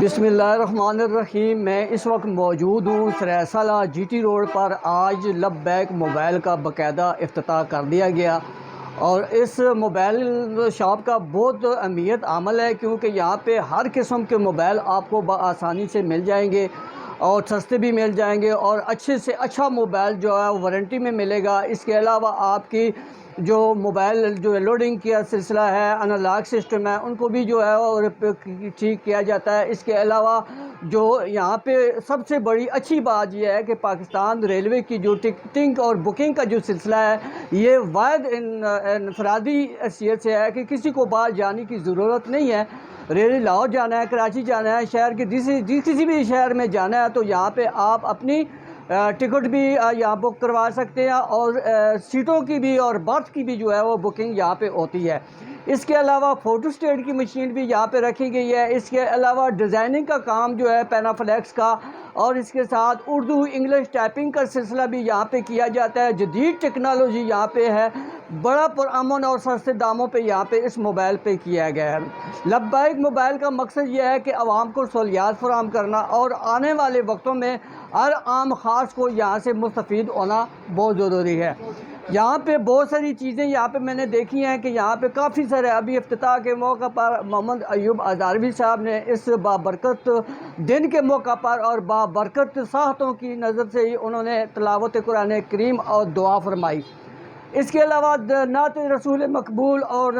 بسم اللہ الرحمن الرحیم۔ میں اس وقت موجود ہوں سریسالہ جی ٹی روڈ پر۔ آج لبیک موبائل کا باقاعدہ افتتاح کر دیا گیا اور اس موبائل شاپ کا بہت اہمیت عمل ہے، کیونکہ یہاں پہ ہر قسم کے موبائل آپ کو بآسانی سے مل جائیں گے اور سستے بھی مل جائیں گے، اور اچھے سے اچھا موبائل جو ہے وارنٹی میں ملے گا۔ اس کے علاوہ آپ کی جو موبائل جو لوڈنگ کیا سلسلہ ہے، انالاگ سسٹم ہے، ان کو بھی جو ہے اور ٹھیک کیا جاتا ہے۔ اس کے علاوہ جو یہاں پہ سب سے بڑی اچھی بات یہ ہے کہ پاکستان ریلوے کی جو ٹکٹنگ اور بکنگ کا جو سلسلہ ہے، یہ واحد انفرادی حیثیت سے ہے کہ کسی کو باہر جانے کی ضرورت نہیں ہے۔ ریلی لاہور جانا ہے، کراچی جانا ہے، شہر کے کسی بھی شہر میں جانا ہے تو یہاں پہ آپ اپنی ٹکٹ بھی یہاں بک کروا سکتے ہیں، اور سیٹوں کی بھی اور برتھ کی بھی جو ہے وہ بکنگ یہاں پہ ہوتی ہے۔ اس کے علاوہ فوٹو اسٹیٹ کی مشین بھی یہاں پہ رکھی گئی ہے۔ اس کے علاوہ ڈیزائننگ کا کام جو ہے پینافلیکس کا، اور اس کے ساتھ اردو انگلش ٹائپنگ کا سلسلہ بھی یہاں پہ کیا جاتا ہے۔ جدید ٹیکنالوجی یہاں پہ ہے، بڑا پرامن اور سستے داموں پہ یہاں پہ اس موبائل پہ کیا گیا ہے۔ لبیک موبائل کا مقصد یہ ہے کہ عوام کو سہولیات فراہم کرنا، اور آنے والے وقتوں میں ہر عام خاص کو یہاں سے مستفید ہونا بہت ضروری ہے۔ یہاں پہ بہت ساری چیزیں یہاں پہ میں نے دیکھی ہیں کہ یہاں پہ کافی سارے ابھی افتتاح کے موقع پر محمد ایوب ہزاروی صاحب نے اس بابرکت دن کے موقع پر اور بابرکت ساعتوں کی نظر سے ہی انہوں نے تلاوت قرآن کریم اور دعا فرمائی۔ اس کے علاوہ نعت رسول مقبول اور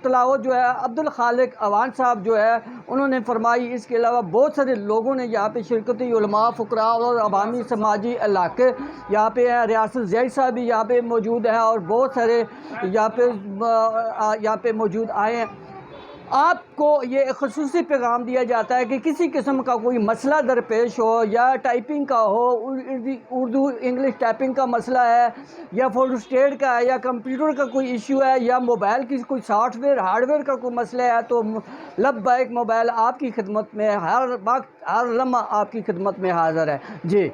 تلاوت جو ہے عبدالخالق اوان صاحب جو ہے انہوں نے فرمائی۔ اس کے علاوہ بہت سارے لوگوں نے یہاں پہ شرکت، علماء، فقراء اور عوامی سماجی علاقے یہاں پہ ہیں۔ ریاست زئی صاحب بھی یہاں پہ موجود ہیں اور بہت سارے یہاں پہ موجود آئے ہیں۔ آپ کو یہ خصوصی پیغام دیا جاتا ہے کہ کسی قسم کا کوئی مسئلہ درپیش ہو، یا ٹائپنگ کا ہو، اردو انگلش ٹائپنگ کا مسئلہ ہے، یا فوٹو اسٹیٹ کا ہے، یا کمپیوٹر کا کوئی ایشو ہے، یا موبائل کی کوئی سافٹ ویئر ہارڈ ویئر کا کوئی مسئلہ ہے، تو لبیک موبائل آپ کی خدمت میں ہر وقت ہر لمحہ آپ کی خدمت میں حاضر ہے۔ جی